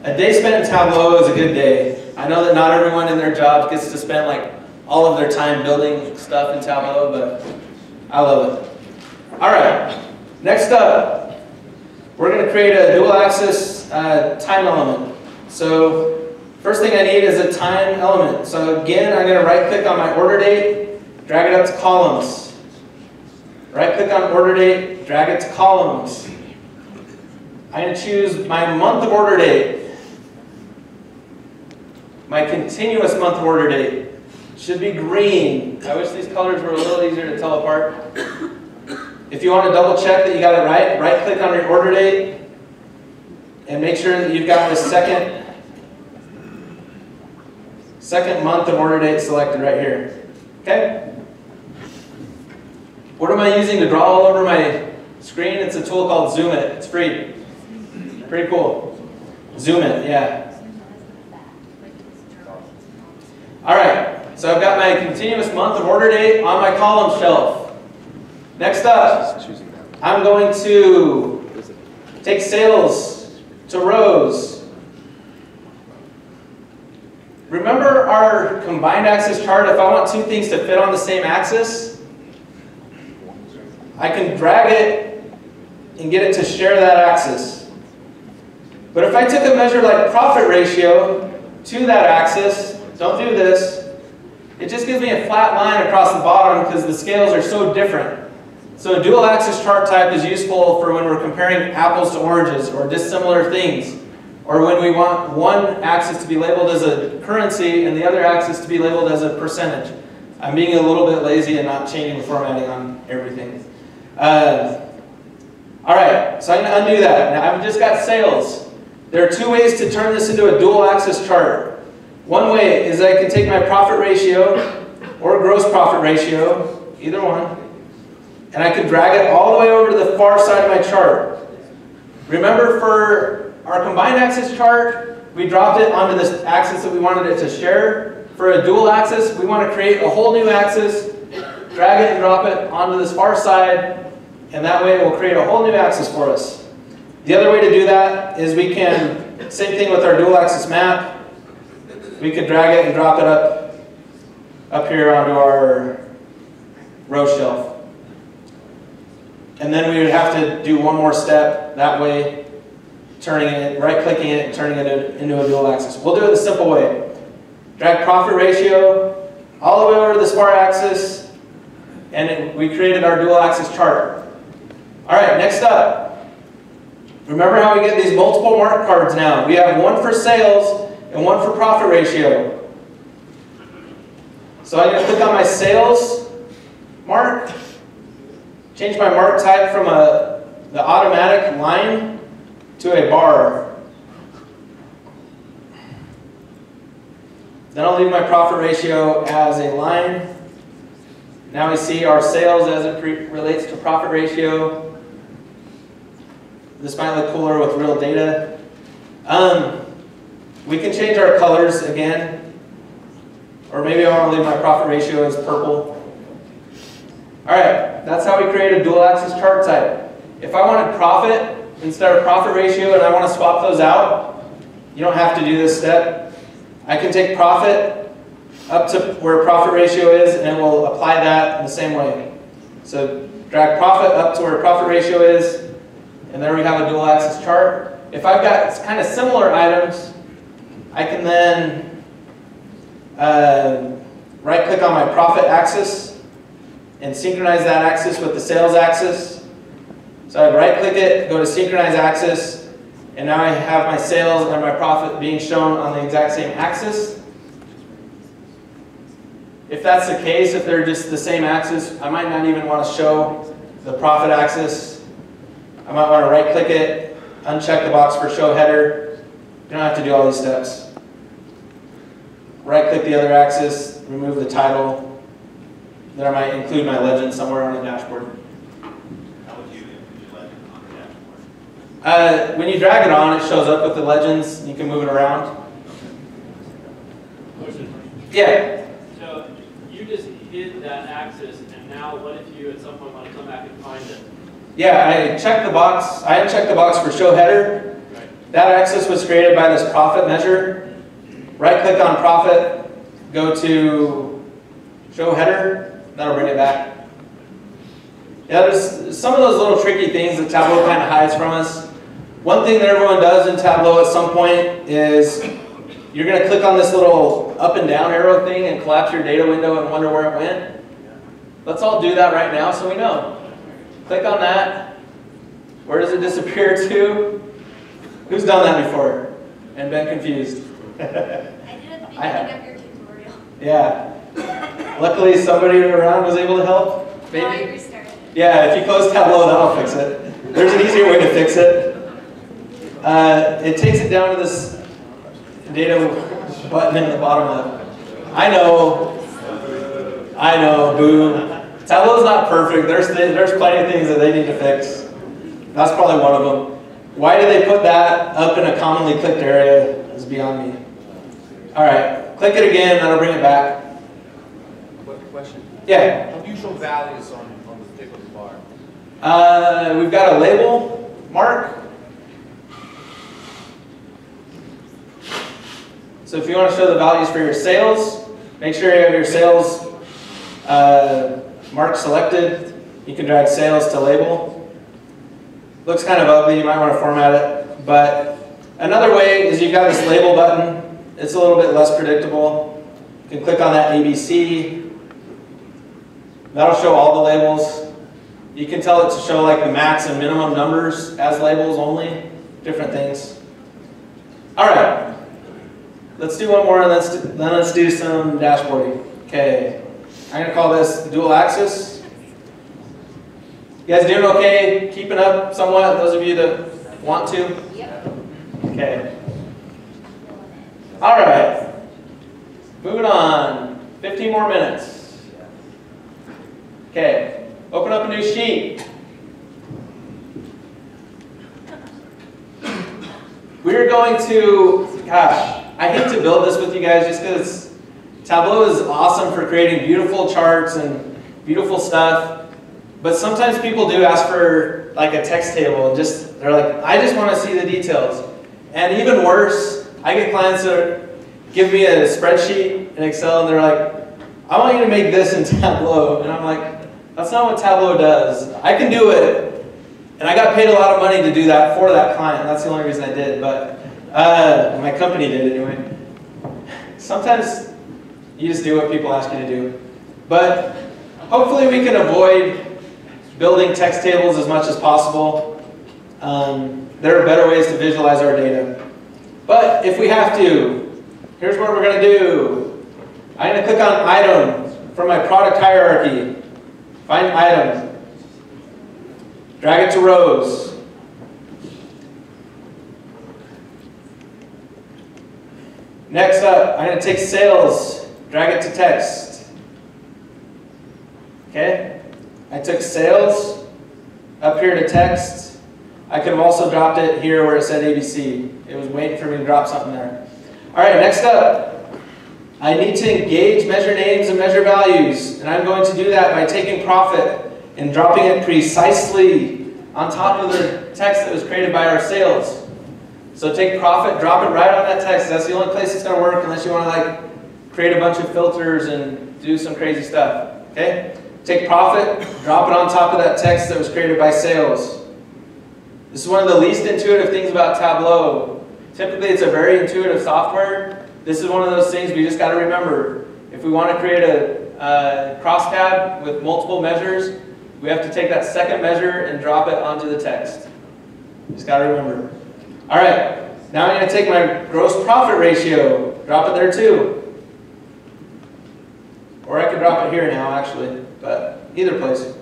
A day spent in Tableau is a good day. I know that not everyone in their job gets to spend like all of their time building stuff in Tableau, but I love it. All right, next up, we're going to create a dual axis time element. So first thing I need is a time element. So again, I'm going to right click on my order date, drag it up to columns. Right click on order date, drag it to columns. I'm going to choose my month of order date. My continuous month of order date should be green. I wish these colors were a little easier to tell apart. If you want to double check that you got it right, right click on your order date and make sure that you've got the second month of order date selected right here. Okay? What am I using to draw all over my screen? It's a tool called Zoom It. It's free. Pretty cool. Zoom It, yeah. Alright, so I've got my continuous month of order date on my column shelf. Next up, I'm going to take sales to rows. Remember our combined axis chart? If I want two things to fit on the same axis, I can drag it and get it to share that axis. But if I took a measure like profit ratio to that axis, don't do this, it just gives me a flat line across the bottom because the scales are so different. So a dual axis chart type is useful for when we're comparing apples to oranges or dissimilar things, or when we want one axis to be labeled as a currency and the other axis to be labeled as a percentage. I'm being a little bit lazy and not changing the formatting on everything. Alright, so I'm going to undo that. Now I've just got sales. There are two ways to turn this into a dual axis chart. One way is I can take my profit ratio or gross profit ratio, either one, and I can drag it all the way over to the far side of my chart. Remember, for our combined axis chart, we dropped it onto this axis that we wanted it to share. For a dual axis, we want to create a whole new axis, drag it and drop it onto this far side, and that way it will create a whole new axis for us. The other way to do that is we can, same thing with our dual axis map, we could drag it and drop it up here onto our row shelf. And then we would have to do one more step that way, turning it, right-clicking it and turning it into a dual axis. We'll do it the simple way. Drag profit ratio all the way over to this far axis, and we created our dual axis chart. All right, next up. Remember how we get these multiple mark cards now. We have one for sales and one for profit ratio. So I'm going to click on my sales mark, change my mark type from the automatic line to a bar. Then I'll leave my profit ratio as a line. Now we see our sales as it relates to profit ratio. This might look cooler with real data. We can change our colors again. Or maybe I want to leave my profit ratio as purple. Alright, that's how we create a dual axis chart type. If I wanted profit instead of profit ratio and I want to swap those out, you don't have to do this step. I can take profit up to where profit ratio is and it will apply that in the same way. So drag profit up to where profit ratio is, and there we have a dual axis chart. If I've got kind of similar items, I can then right click on my profit axis and synchronize that axis with the sales axis. So I'd right click it, go to synchronize axis, and now I have my sales and my profit being shown on the exact same axis. If that's the case, if they're just the same axis, I might not even want to show the profit axis. I might want to right click it, uncheck the box for show header. You don't have to do all these steps. Right click the other axis, remove the title. Then I might include my legend somewhere on the dashboard. How would you include your legend on the dashboard? When you drag it on, it shows up with the legends. You can move it around. Yeah. So you just hid that axis, and now what if you at some point want to come back and find it? Yeah, I checked the box. I unchecked the box for show header. Right. that axis was created by this profit measure. Right click on profit, go to show header, that'll bring it back. Yeah, there's some of those little tricky things that Tableau kind of hides from us. One thing that everyone does in Tableau at some point is you're going to click on this little up and down arrow thing and collapse your data window and wonder where it went. Let's all do that right now so we know. Click on that. Where does it disappear to? Who's done that before and been confused? I did at the beginning of your tutorial. Yeah. Luckily somebody around was able to help. Maybe? No, I restarted. Yeah, if you close Tableau, that'll fix it. There's an easier way to fix it. It takes it down to this data button in the bottom left. I know, boo. Tableau's not perfect. There's plenty of things that they need to fix. That's probably one of them. Why do they put that up in a commonly clicked area is beyond me. All right, click it again, that'll bring it back. Quick question. Yeah. How do you show values on the particular bar? We've got a label mark. So if you want to show the values for your sales, make sure you have your sales mark selected. You can drag sales to label. Looks kind of ugly, you might want to format it. But another way is you've got this label button. It's a little bit less predictable. You can click on that ABC. That'll show all the labels. You can tell it to show like the max and minimum numbers as labels only, different things. All right, let's do one more and then let's do some dashboarding. Okay, I'm gonna call this dual axis. You guys doing okay? Keeping up somewhat, those of you that want to? Yep. Okay. All right, moving on, 15 more minutes. Okay, open up a new sheet. We're going to, gosh, I hate to build this with you guys just because Tableau is awesome for creating beautiful charts and beautiful stuff. But sometimes people do ask for like a text table and they're like, I just want to see the details. And even worse, I get clients that give me a spreadsheet in Excel and they're like, I want you to make this in Tableau. And I'm like, that's not what Tableau does. I can do it. And I got paid a lot of money to do that for that client. That's the only reason I did. But my company did anyway. Sometimes you just do what people ask you to do. But hopefully we can avoid building text tables as much as possible. There are better ways to visualize our data. But if we have to, here's what we're going to do. I'm going to click on item from my product hierarchy. Find item. Drag it to rows. Next up, I'm going to take sales, drag it to text. Okay? I took sales up here to text. I could have also dropped it here where it said ABC. It was waiting for me to drop something there. All right, next up, I need to engage measure names and measure values. And I'm going to do that by taking profit and dropping it precisely on top of the text that was created by our sales. So take profit, drop it right on that text. That's the only place it's going to work unless you want to like create a bunch of filters and do some crazy stuff. Okay? Take profit, drop it on top of that text that was created by sales. This is one of the least intuitive things about Tableau. Typically it's a very intuitive software. This is one of those things we just got to remember. If we want to create a crosstab with multiple measures, we have to take that second measure and drop it onto the text. Just got to remember. All right, now I'm going to take my gross profit ratio, drop it there too. Or I could drop it here now actually, but either place.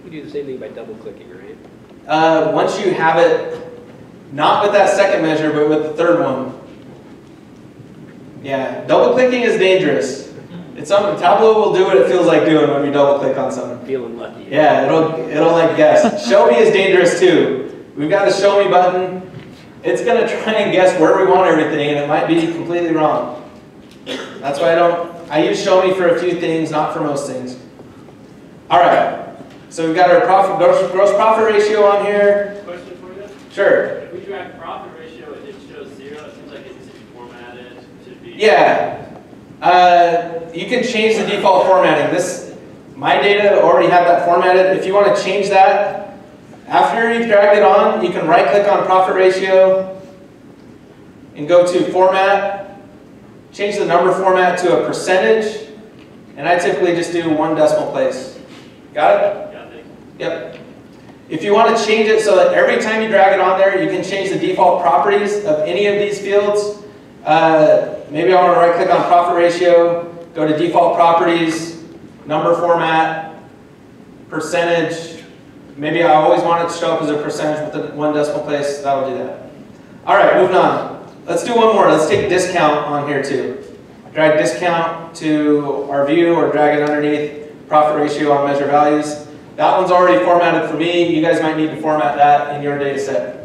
You do the same thing by double clicking, right? Once you have it, not with that second measure, but with the third one. Yeah, double clicking is dangerous. It's something Tableau will do what it feels like doing when we double click on something. Feeling lucky. Yeah, it'll like guess. Show me is dangerous too. We've got the show me button. It's gonna try and guess where we want everything, and it might be completely wrong. That's why I use show me for a few things, not for most things. All right. So we've got our gross profit ratio on here. Question for you? Sure. if we drag profit ratio, it shows 0. It seems like it needs to be formatted. Should be. Yeah. You can change the default formatting. My data already have that formatted. If you want to change that, after you've dragged it on, you can right click on profit ratio and go to format, change the number format to a percentage, and I typically just do 1 decimal place. Got it? Yeah, thanks. Yep. If you want to change it so that every time you drag it on there, you can change the default properties of any of these fields. Maybe I want to right click on profit ratio, go to default properties, number format, percentage. Maybe I always want it to show up as a percentage with the 1 decimal place. That'll do that. All right, moving on. Let's do one more. Let's take discount on here too. Drag discount to our view or drag it underneath profit ratio on measure values. That one's already formatted for me. You guys might need to format that in your data set.